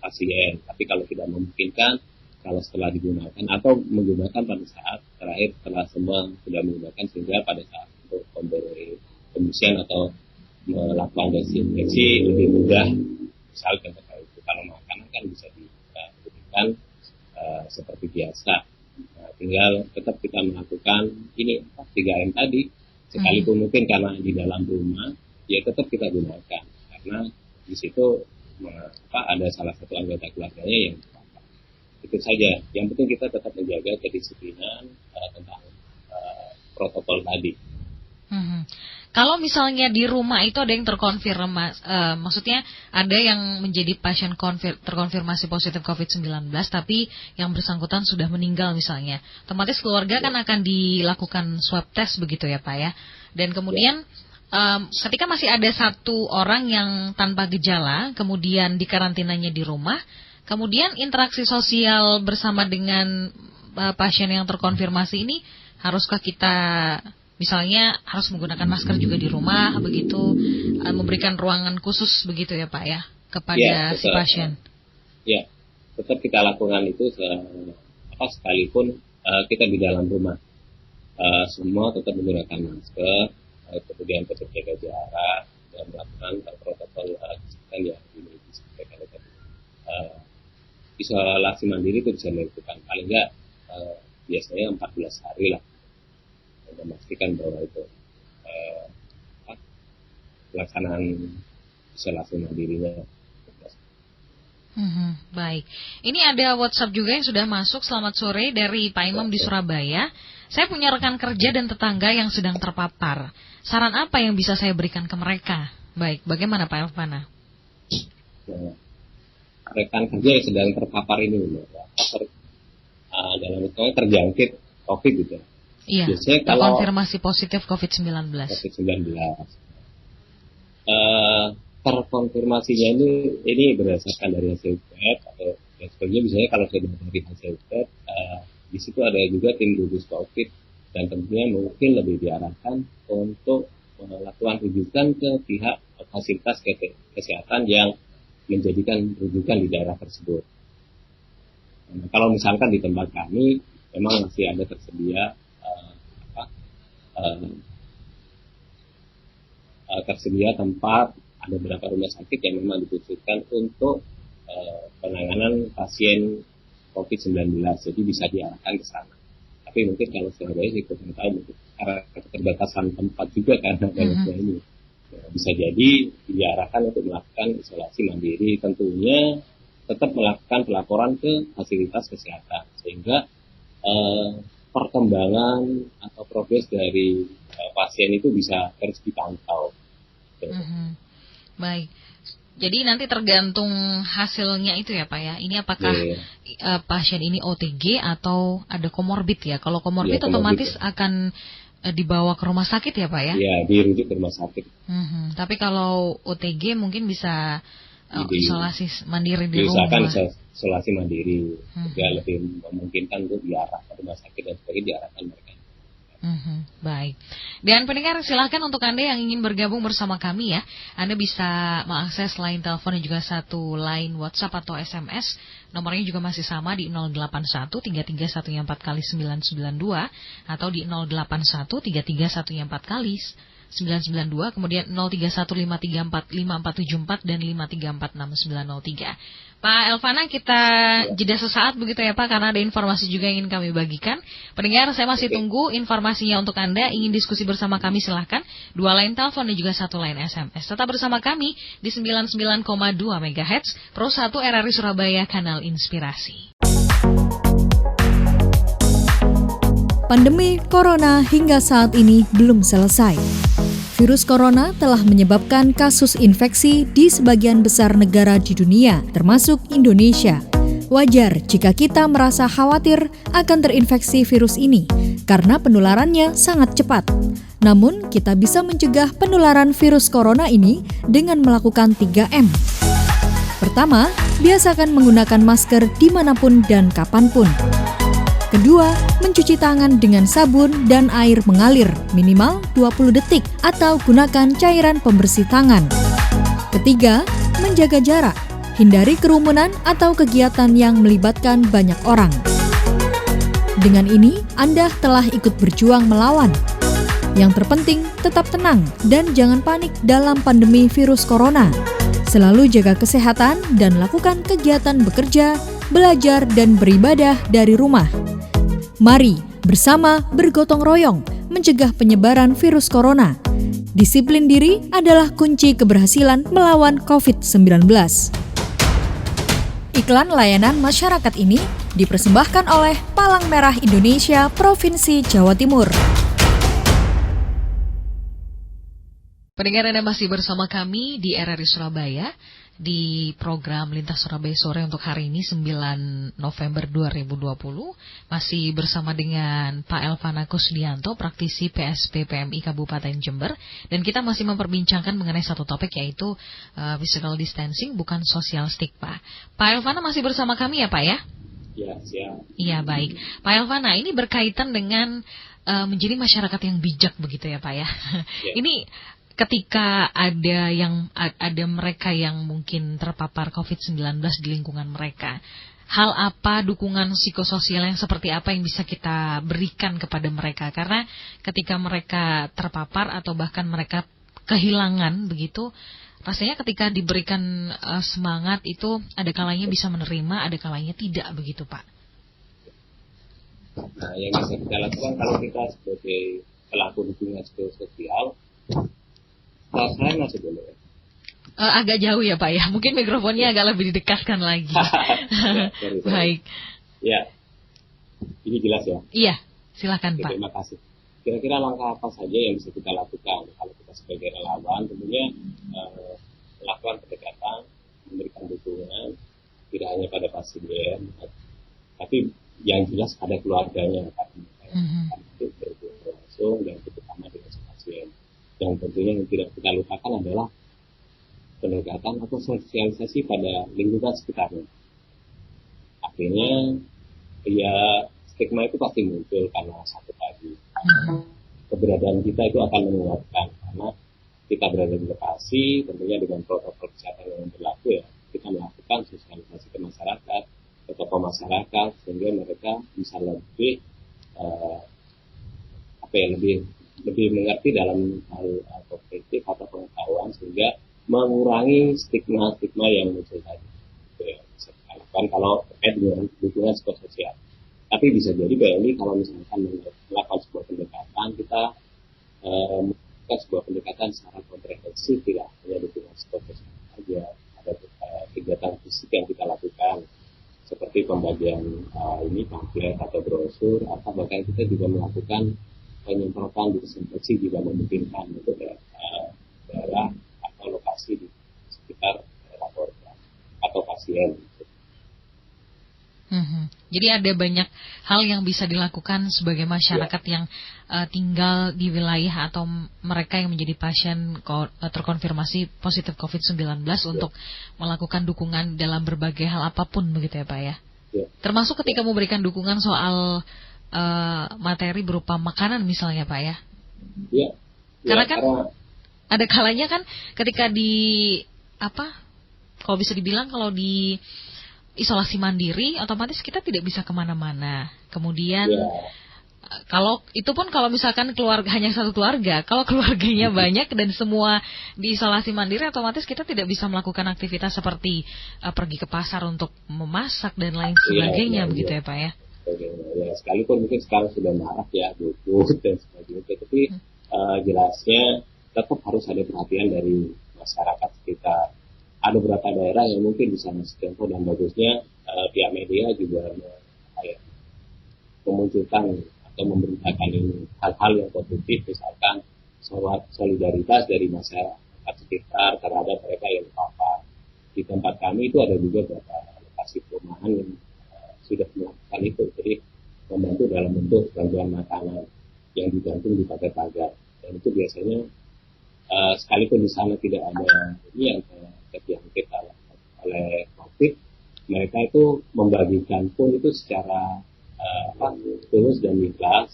S4: pasien, tapi kalau tidak memungkinkan, kalau setelah digunakan atau menggunakan pada saat terakhir setelah semua sudah menggunakan, sehingga pada saat untuk memberi pembersihan atau melakukan desinfeksi lebih mudah. Misalkan itu kalau makanan kan bisa diberikan seperti biasa. Tinggal tetap kita melakukan 3M tadi. Sekalipun mungkin karena di dalam rumah, ya tetap kita gunakan karena di situ ada salah satu anggota keluarganya yang terpapar. Itu saja. Yang penting kita tetap menjaga kedisiplinan tentang protokol tadi.
S3: Kalau misalnya di rumah itu ada yang terkonfirmasi, maksudnya ada yang menjadi pasien terkonfirmasi positif COVID-19, tapi yang bersangkutan sudah meninggal misalnya, otomatis keluarga kan akan dilakukan swab test begitu ya Pak ya. Dan kemudian ketika masih ada satu orang yang tanpa gejala, kemudian dikarantinanya di rumah, kemudian interaksi sosial bersama dengan pasien yang terkonfirmasi ini, haruskah kita misalnya harus menggunakan masker juga di rumah, begitu, memberikan ruangan khusus begitu ya Pak ya, kepada si pasien?
S4: Ya, tetap kita lakukan itu sekalipun kita di dalam rumah. Semua tetap menggunakan masker, kemudian tetap jaga jarak, dan melakukan protokol kesehatan yang disampaikan tadi. Isolasi mandiri itu bisa dilakukan paling enggak biasanya 14 hari lah. Memastikan bahwa itu pelaksanaan isolasi mandirinya.
S3: Baik, ini ada WhatsApp juga yang sudah masuk. Selamat sore dari Pak Imam di Surabaya. Saya punya rekan kerja dan tetangga yang sedang terpapar. Saran apa yang bisa saya berikan ke mereka? Baik, bagaimana Pak Elvana?
S4: Rekan kerja yang sedang terpapar ini dalam misalnya terjangkit COVID gitu.
S3: Iya,
S4: biasanya kalau
S3: konfirmasi positif COVID-19.
S4: Terkonfirmasinya ini berdasarkan dari hasil swab atau dan sebagainya. Misalnya kalau sudah dari hasil swab, di situ ada juga tim gugus COVID dan tentunya mungkin lebih diarahkan untuk melakukan rujukan ke pihak fasilitas kesehatan yang menjadikan rujukan di daerah tersebut. Nah, kalau misalkan di tempat kami memang masih ada tersedia tempat, ada beberapa rumah sakit yang memang dikhususkan untuk penanganan pasien COVID-19, jadi bisa diarahkan ke sana. Tapi mungkin kalau Surabaya sih kurang tahu, karena keterbatasan tempat juga karena banyaknya ini, bisa jadi diarahkan untuk melakukan isolasi mandiri. Tentunya tetap melakukan pelaporan ke fasilitas kesehatan sehingga perkembangan atau progres dari pasien itu bisa terus dipantau.
S3: Baik, Jadi nanti tergantung hasilnya itu ya Pak ya. Ini apakah pasien ini OTG atau ada komorbid ya? Kalau komorbid otomatis akan dibawa ke rumah sakit ya Pak ya?
S4: Iya, dirujuk ke rumah sakit.
S3: Tapi kalau OTG mungkin bisa isolasi mandiri di rumah.
S4: Diusahakan isolasi mandiri. Ya lebih memungkinkan untuk diarah ke rumah sakit dan sebagainya, diarahkan mereka.
S3: Baik. Dan pendengar, silahkan untuk Anda yang ingin bergabung bersama kami ya. Anda bisa mengakses line telepon dan juga satu line WhatsApp atau SMS. Nomornya juga masih sama di 081 33114 kali 992 atau di 081 33114 kali 992, kemudian 0315345474 dan 5346903. Pak Elvana, kita jeda sesaat begitu ya Pak, karena ada informasi juga yang ingin kami bagikan. Pendengar, saya masih tunggu informasinya untuk Anda. Ingin diskusi bersama kami silahkan. 2 line telepon dan juga 1 line SMS. Tetap bersama kami di 99,2 MHz Pro 1 RRI Surabaya, Kanal Inspirasi.
S1: Pandemi Corona hingga saat ini belum selesai. Virus Corona telah menyebabkan kasus infeksi di sebagian besar negara di dunia, termasuk Indonesia. Wajar jika kita merasa khawatir akan terinfeksi virus ini, karena penularannya sangat cepat. Namun, kita bisa mencegah penularan virus Corona ini dengan melakukan 3M. Pertama, biasakan menggunakan masker dimanapun dan kapanpun. Kedua, mencuci tangan dengan sabun dan air mengalir minimal 20 detik atau gunakan cairan pembersih tangan. Ketiga, menjaga jarak. Hindari kerumunan atau kegiatan yang melibatkan banyak orang. Dengan ini, Anda telah ikut berjuang melawan. Yang terpenting, tetap tenang dan jangan panik dalam pandemi virus corona. Selalu jaga kesehatan dan lakukan kegiatan bekerja, belajar, dan beribadah dari rumah. Mari bersama bergotong royong mencegah penyebaran virus corona. Disiplin diri adalah kunci keberhasilan melawan COVID-19. Iklan layanan masyarakat ini dipersembahkan oleh Palang Merah Indonesia Provinsi Jawa Timur.
S3: Pendengar, Anda masih bersama kami di RRI Surabaya di program Lintas Surabaya Sore untuk hari ini 9 November 2020. Masih bersama dengan Pak Elvana Kusdianto, praktisi PSP PMI Kabupaten Jember, dan kita masih memperbincangkan mengenai satu topik, yaitu physical distancing bukan social stigma. Pak Elvana masih bersama kami ya Pak ya?
S4: Ya, siap.
S3: Iya, baik. Pak Elvana, ini berkaitan dengan menjadi masyarakat yang bijak begitu ya Pak ya. Ini ketika ada mereka yang mungkin terpapar COVID-19 di lingkungan mereka, hal apa, dukungan psikososial yang seperti apa yang bisa kita berikan kepada mereka? Karena ketika mereka terpapar atau bahkan mereka kehilangan begitu, rasanya ketika diberikan semangat itu ada kalanya bisa menerima, ada kalanya tidak begitu Pak.
S4: Nah, yang bisa kita lakukan kalau kita sebagai pelaku dukungan psikososial, saya masih boleh.
S3: Agak jauh ya Pak ya, mungkin mikrofonnya agak lebih didekatkan lagi.
S4: Sorry.
S3: Baik.
S4: Ya, ini jelas ya.
S3: Iya, silakan Pak.
S4: Terima kasih. Kira-kira langkah apa saja yang bisa kita lakukan kalau kita sebagai relawan? Tentunya melakukan pendekatan, memberikan dukungan tidak hanya pada pasien, tapi yang jelas pada keluarganya, itu berhubungan langsung dan terutama dengan pasien. Yang tentunya yang tidak kita lupakan adalah pendekatan atau sosialisasi pada lingkungan sekitarnya. Akhirnya, ya stigma itu pasti muncul karena satu tadi. Keberadaan kita itu akan menguatkan karena kita berada di lokasi, tentunya dengan protokol kesehatan yang berlaku ya, kita melakukan sosialisasi ke masyarakat, ke tokoh masyarakat, sehingga mereka bisa lebih lebih mengerti dalam hal kognitif atau pengetahuan, sehingga mengurangi stigma-stigma yang muncul tadi. Itu yang bisa kita lakukan kalau terkait dengan dukungan psikososial. Tapi bisa jadi BNI kalau misalkan melakukan sebuah pendekatan, kita melakukan sebuah pendekatan secara komprehensif, tidak hanya dukungan psikososial saja. Ada kegiatan fisik yang kita lakukan, seperti pembagian pamflet atau brosur, atau bahkan kita juga melakukan penyemprotan disinfeksi jika memungkinkan untuk daerah atau lokasi di sekitar pasien.
S3: Jadi ada banyak hal yang bisa dilakukan sebagai masyarakat yang tinggal di wilayah atau mereka yang menjadi pasien terkonfirmasi positif COVID-19 untuk melakukan dukungan dalam berbagai hal apapun begitu ya Pak ya? Termasuk ketika memberikan dukungan soal materi berupa makanan misalnya Pak ya? Karena kan ada kalanya kan ketika kalau bisa dibilang kalau di isolasi mandiri, otomatis kita tidak bisa kemana-mana. Kemudian, kalau itu pun kalau misalkan hanya satu keluarga, kalau keluarganya banyak dan semua di isolasi mandiri, otomatis kita tidak bisa melakukan aktivitas seperti pergi ke pasar untuk memasak dan lain sebagainya, begitu ya Pak ya?
S4: Ya, sekalipun mungkin sekarang sudah marak ya, bubut dan sebagainya, tapi jelasnya tetap harus ada perhatian dari masyarakat sekitar. Ada beberapa daerah yang mungkin bisa ngasih contoh dan bagusnya pihak media juga memunculkan atau memberitakan ini hal-hal yang positif, misalkan solidaritas dari masyarakat sekitar terhadap mereka yang terpapar. Di tempat kami itu ada juga beberapa lokasi perumahan yang sudah melakukan itu, jadi membantu dalam bentuk bantuan makanan yang digantung di pagar-pagar, dan itu biasanya sekalipun di sana tidak ada ini yang terjangkit oleh COVID, mereka itu membagikan pun itu secara tulus dan ikhlas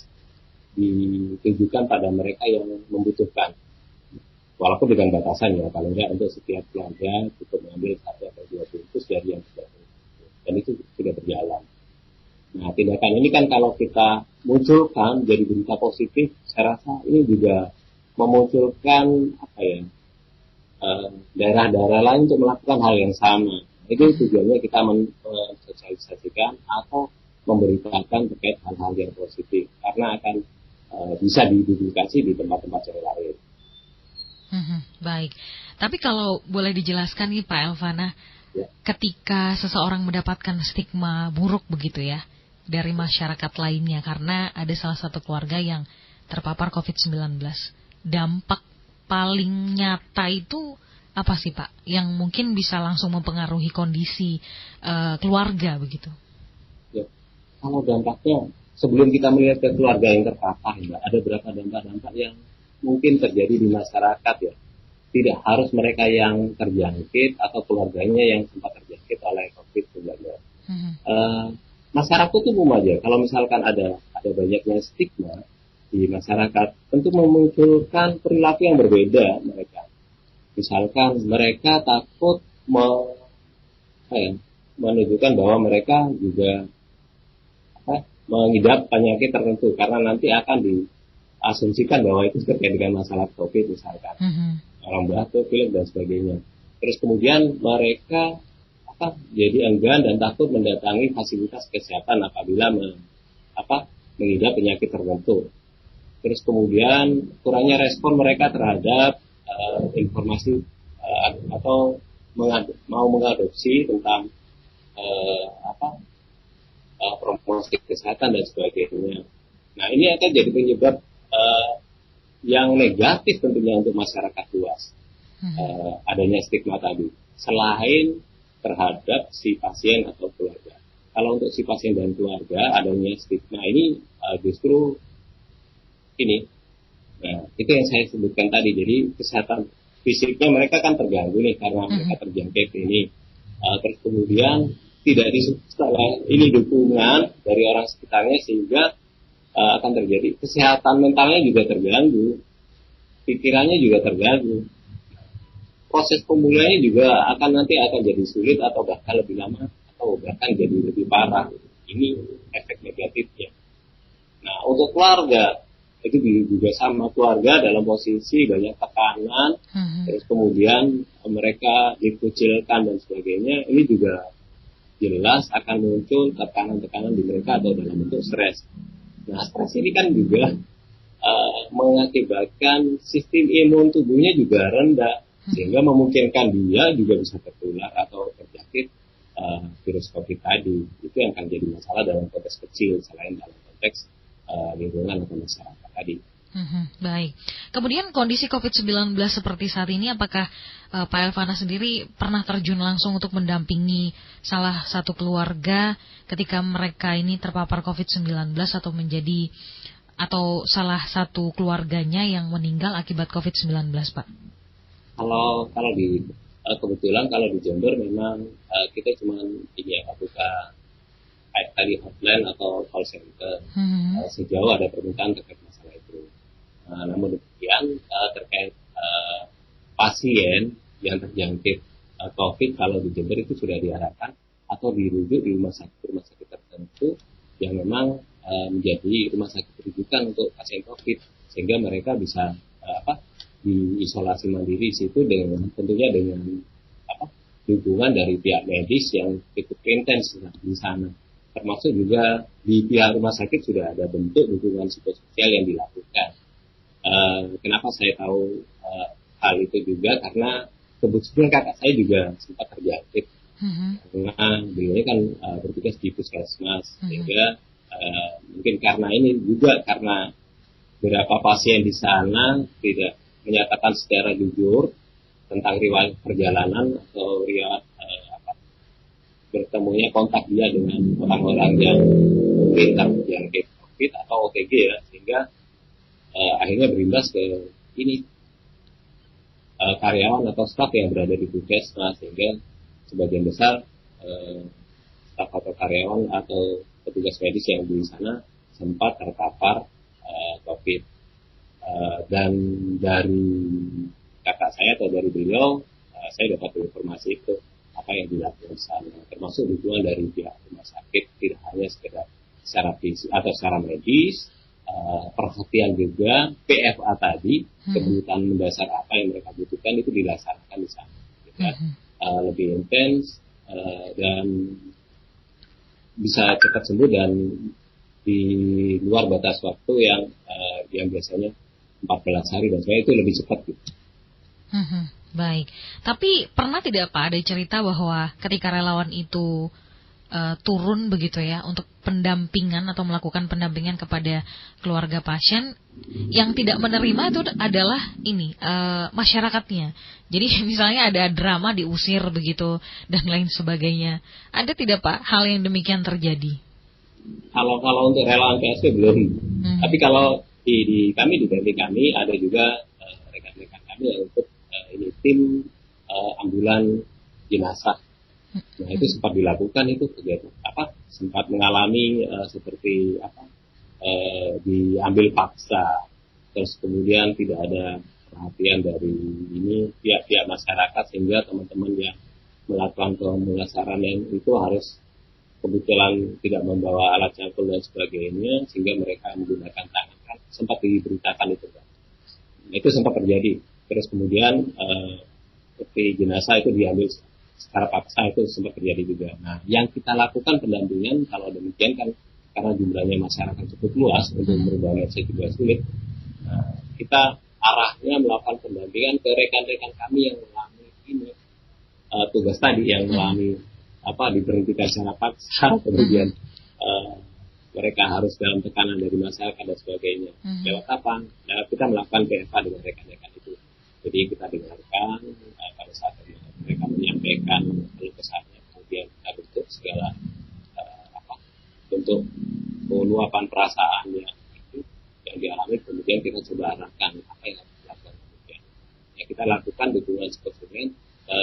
S4: ditujukan pada mereka yang membutuhkan, walaupun dengan batasan ya, paling tidak untuk setiap keluarga cukup mengambil 1 atau 2 bungkus dari yang sudah berkumpul, dan itu sudah berjalan. Nah, tindakan ini kan kalau kita munculkan jadi berita positif, saya rasa ini juga memunculkan daerah-daerah lain untuk melakukan hal yang sama. Itu tujuannya kita mensosialisasikan atau memberitakan terkait hal-hal yang positif, karena akan bisa diduplikasi di tempat-tempat yang lain.
S3: Baik, tapi kalau boleh dijelaskan nih Pak Elvana, ketika seseorang mendapatkan stigma buruk begitu ya dari masyarakat lainnya karena ada salah satu keluarga yang terpapar COVID-19, dampak paling nyata itu apa sih Pak yang mungkin bisa langsung mempengaruhi kondisi keluarga begitu? Ya,
S4: kalau dampaknya sebelum kita melihat ke keluarga yang terpapar, ada beberapa dampak-dampak yang mungkin terjadi di masyarakat ya. Tidak harus mereka yang terjangkit atau keluarganya yang sempat terjangkit oleh COVID-19. Masyarakat itu umum aja. Kalau misalkan ada banyaknya stigma di masyarakat, tentu memunculkan perilaku yang berbeda mereka. Misalkan mereka takut menunjukkan bahwa mereka juga mengidap penyakit tertentu karena nanti akan diasumsikan bahwa itu terkait dengan masalah COVID misalkan, orang batuk, pilek dan sebagainya. Terus kemudian mereka jadi enggan dan takut mendatangi fasilitas kesehatan apabila mengidap penyakit tertentu. Terus kemudian kurangnya respon mereka terhadap informasi atau mau mengadopsi tentang promosi kesehatan dan sebagainya. Nah, ini akan jadi penyebab yang negatif tentunya untuk masyarakat luas, adanya stigma tadi, selain terhadap si pasien atau keluarga. Kalau untuk si pasien dan keluarga, adanya stigma ini justru ini, itu yang saya sebutkan tadi. Jadi kesehatan fisiknya mereka kan terganggu nih karena mereka terjangkit ini. Terus kemudian tidak setelah ini dukungan dari orang sekitarnya sehingga akan terjadi kesehatan mentalnya juga terganggu, pikirannya juga terganggu. Proses pemulihannya juga akan jadi sulit atau bahkan lebih lama atau bahkan jadi lebih parah. Ini efek negatifnya. Nah, untuk keluarga itu juga sama, keluarga dalam posisi banyak tekanan, terus kemudian mereka dikucilkan dan sebagainya. Ini juga jelas akan muncul tekanan-tekanan di mereka atau dalam bentuk stres. Nah, stres ini kan juga mengakibatkan sistem imun tubuhnya juga rendah, sehingga memungkinkan dia juga bisa tertular atau terjangkit virus COVID tadi. Itu yang akan jadi masalah dalam konteks kecil, selain dalam konteks lingkungan atau masyarakat tadi.
S3: Baik. Kemudian kondisi COVID-19 seperti saat ini, apakah Pak Elvana sendiri pernah terjun langsung untuk mendampingi salah satu keluarga ketika mereka ini terpapar COVID-19 atau salah satu keluarganya yang meninggal akibat COVID-19, Pak?
S4: Kalau di kebetulan kalau di Jember memang kita cuma buka kayak tadi hotline atau call center sejauh ada permintaan terkait masalah itu. Namun demikian terkait pasien yang terjangkit COVID kalau di Jember itu sudah diarahkan atau dirujuk di rumah sakit tertentu yang memang menjadi rumah sakit rujukan untuk pasien COVID, sehingga mereka bisa diisolasi mandiri di situ tentunya dengan dukungan dari pihak medis yang cukup intens di sana. Termasuk juga di pihak rumah sakit sudah ada bentuk dukungan psikososial yang dilakukan. Kenapa saya tahu hal itu juga karena kebetulan kakak saya juga sempat terjangkit karena beliau kan bertugas di puskesmas, sehingga mungkin karena ini juga karena beberapa pasien di sana tidak menyatakan secara jujur tentang riwayat perjalanan atau riwayat bertemunya kontak dia dengan orang-orang yang mungkin terjangkit COVID atau OTG ya, sehingga akhirnya berimbas ke ini karyawan atau staf yang berada di puskesmas, sehingga sebagian besar staf atau karyawan atau petugas medis yang di sana sempat terpapar COVID. Dan dari kakak saya atau dari beliau, saya dapat informasi itu apa yang dilakukan sana, termasuk dukungan dari pihak rumah sakit, tidak hanya sekedar secara fisik atau secara medis, perhatian juga PFA tadi, kebutuhan mendasar apa yang mereka butuhkan itu dilaksanakan di sana, lebih intens dan bisa cepat sembuh dan di luar batas waktu yang biasanya 14 hari dan sebagainya, itu lebih cepat gitu.
S3: Baik, tapi pernah tidak Pak ada cerita bahwa ketika relawan itu turun begitu ya untuk pendampingan atau melakukan pendampingan kepada keluarga pasien, yang tidak menerima itu adalah masyarakatnya. Jadi misalnya ada drama diusir begitu dan lain sebagainya. Ada tidak Pak hal yang demikian terjadi?
S4: Kalau untuk relawan PSP belum. Tapi kalau di BPP kami ada juga rekan-rekan kami yang untuk tim ambulan jenazah. Nah itu sempat dilakukan, itu kegiatan sempat mengalami seperti diambil paksa, terus kemudian tidak ada perhatian dari pihak masyarakat, sehingga teman-teman yang melakukan pemulasaran yang itu harus kebetulan tidak membawa alat cangkul dan sebagainya, sehingga mereka menggunakan tangan, kan sempat diberitakan itu kan. Nah, itu sempat terjadi. Terus kemudian seperti jenazah itu diambil secara paksa, itu sempat terjadi juga. Nah, yang kita lakukan pendampingan kalau demikian kan karena jumlahnya masyarakat cukup luas, untuk merubah mindset juga sulit. Kita arahnya melakukan pendampingan ke rekan-rekan kami yang mengalami ini tugas tadi, yang mengalami diberhentikan secara paksa, kemudian mereka harus dalam tekanan dari masyarakat dan sebagainya. Lewat apa? Nah, kita melakukan PFA dengan rekan-rekan itu. Jadi kita dengarkan pada saat mereka menyampaikan keluh kesahnya, kemudian kita bentuk segala bentuk luapan perasaannya itu yang dialami, kemudian kita coba arahkan apa yang harus dilakukan kemudian. Ya, kita lakukan dukungan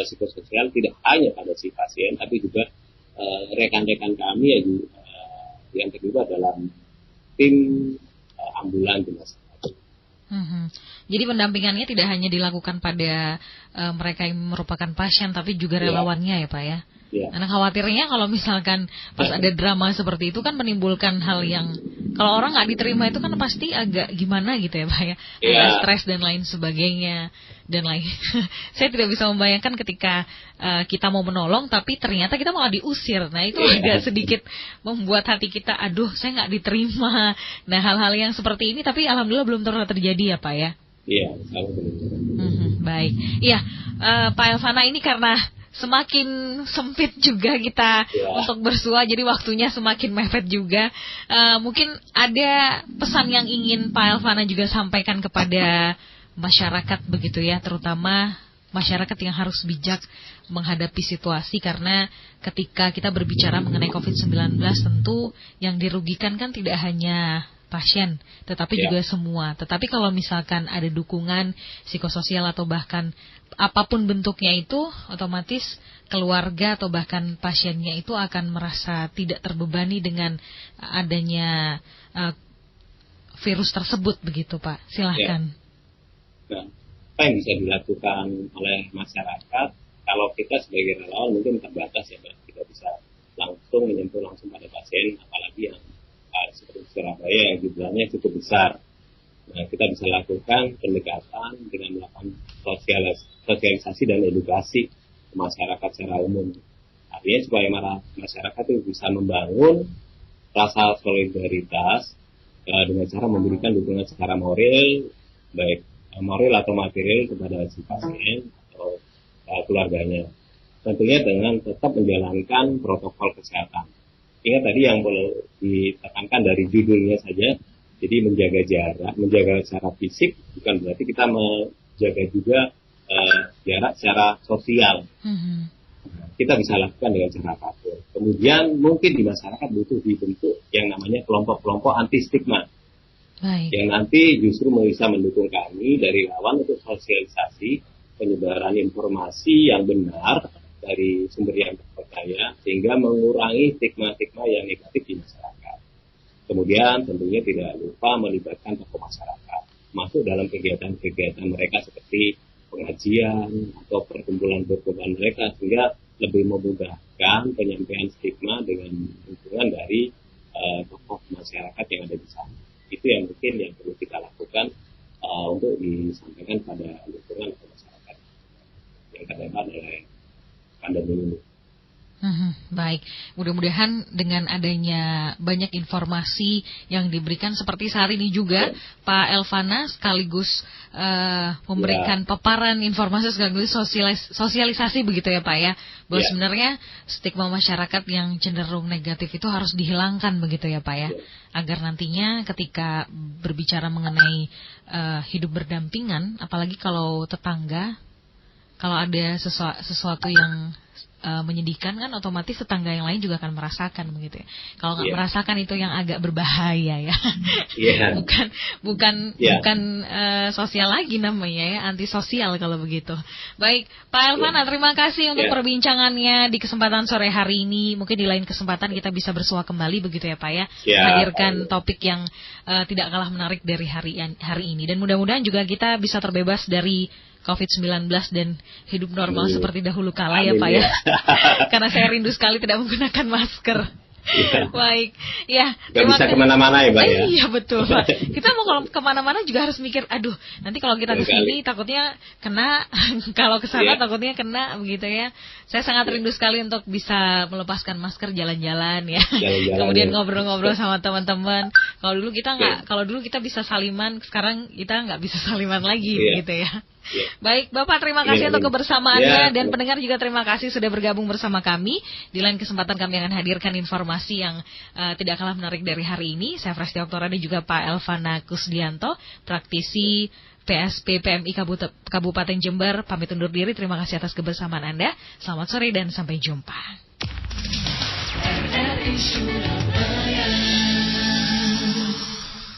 S4: psikososial tidak hanya pada si pasien, tapi juga rekan-rekan kami yang terlibat dalam tim ambulan jenazah.
S3: Jadi pendampingannya tidak hanya dilakukan pada mereka yang merupakan pasien, tapi juga relawannya ya Pak ya? Karena khawatirnya kalau misalkan pas ada drama seperti itu kan menimbulkan hal yang kalau orang nggak diterima itu kan pasti agak gimana gitu ya Pak ya, agak stres dan lain sebagainya dan lain. Saya tidak bisa membayangkan ketika kita mau menolong tapi ternyata kita malah diusir. Nah itu agak sedikit membuat hati kita, aduh saya nggak diterima. Nah hal-hal yang seperti ini tapi alhamdulillah belum pernah terjadi ya Pak ya.
S4: Iya, kalau benar.
S3: Baik. Iya, Pak Elvana ini karena semakin sempit juga kita untuk bersua, jadi waktunya semakin mepet juga. Mungkin ada pesan yang ingin Pak Elvana juga sampaikan kepada masyarakat begitu ya, terutama masyarakat yang harus bijak menghadapi situasi, karena ketika kita berbicara mengenai COVID-19 tentu yang dirugikan kan tidak hanya pasien, tetapi juga semua. Tetapi kalau misalkan ada dukungan psikososial atau bahkan apapun bentuknya itu, otomatis keluarga atau bahkan pasiennya itu akan merasa tidak terbebani dengan adanya virus tersebut begitu Pak. Silahkan.
S4: Nah, apa yang bisa dilakukan oleh masyarakat kalau kita sebagai relawan mungkin terbatas ya Mbak, tidak bisa langsung menyentuh langsung pada pasien, apalagi yang seperti Surabaya yang jumlahnya cukup besar. Nah, kita bisa lakukan pendekatan dengan melakukan sosialisasi dan edukasi ke masyarakat secara umum. Artinya supaya masyarakat itu bisa membangun rasa solidaritas dengan cara memberikan dukungan secara moral, baik moral atau material kepada si pasien atau keluarganya. Tentunya dengan tetap menjalankan protokol kesehatan. Ingat tadi yang boleh ditekankan dari judulnya saja, jadi menjaga jarak, menjaga secara fisik, bukan berarti kita menjaga juga jarak secara sosial. Kita bisa lakukan dengan cara apapun. Kemudian mungkin di masyarakat butuh dibentuk yang namanya kelompok-kelompok anti stigma. Yang nanti justru bisa mendukung kami dari lawan untuk sosialisasi penyebaran informasi yang benar dari sumber yang terpercaya sehingga mengurangi stigma-stigma yang negatif di masyarakat. Kemudian tentunya tidak lupa melibatkan tokoh masyarakat masuk dalam kegiatan-kegiatan mereka seperti pengajian atau perkumpulan-perkumpulan mereka sehingga lebih memudahkan penyampaian stigma dengan dukungan dari tokoh masyarakat yang ada di sana. Itu yang mungkin yang perlu kita lakukan untuk disampaikan pada lingkungan masyarakat yang terdampak oleh pandemi ini.
S3: Baik, mudah-mudahan dengan adanya banyak informasi yang diberikan seperti sehari ini juga Pak Elvana sekaligus memberikan paparan informasi sekaligus sosialisasi begitu ya Pak ya, bahwa sebenarnya stigma masyarakat yang cenderung negatif itu harus dihilangkan begitu ya Pak ya, agar nantinya ketika berbicara mengenai hidup berdampingan, apalagi kalau tetangga, kalau ada sesuatu yang menyedihkan kan otomatis tetangga yang lain juga akan merasakan begitu ya. Kalau nggak merasakan itu yang agak berbahaya ya. bukan sosial lagi namanya ya, antisosial kalau begitu. Baik, Pak Elvana, terima kasih untuk perbincangannya di kesempatan sore hari ini. Mungkin di lain kesempatan kita bisa bersua kembali begitu ya Pak ya. Hadirkan topik yang tidak kalah menarik dari hari ini, dan mudah-mudahan juga kita bisa terbebas dari COVID-19 dan hidup normal seperti dahulu kala ya Pak ya. Karena saya rindu sekali tidak menggunakan masker. Baik, ya.
S4: Gak bisa kemana-mana ya Pak ya.
S3: Iya betul Pak. Kita mau kalau kemana-mana juga harus mikir, aduh nanti kalau kita kesini takutnya kena, kalau kesana takutnya kena begitu ya. Saya sangat rindu sekali untuk bisa melepaskan masker, jalan-jalan ya. Kemudian ngobrol-ngobrol sama teman-teman. Kalau dulu kita bisa saliman, sekarang kita nggak bisa saliman lagi begitu ya. Baik, Bapak terima kasih untuk kebersamaannya dan pendengar juga terima kasih sudah bergabung bersama kami. Di lain kesempatan kami akan hadirkan informasi yang tidak kalah menarik dari hari ini. Saya Fresti Oktora dan juga Pak Elvana Kusdianto, praktisi PSP PMI Kabupaten Jember, pamit undur diri. Terima kasih atas kebersamaan Anda. Selamat sore dan sampai jumpa.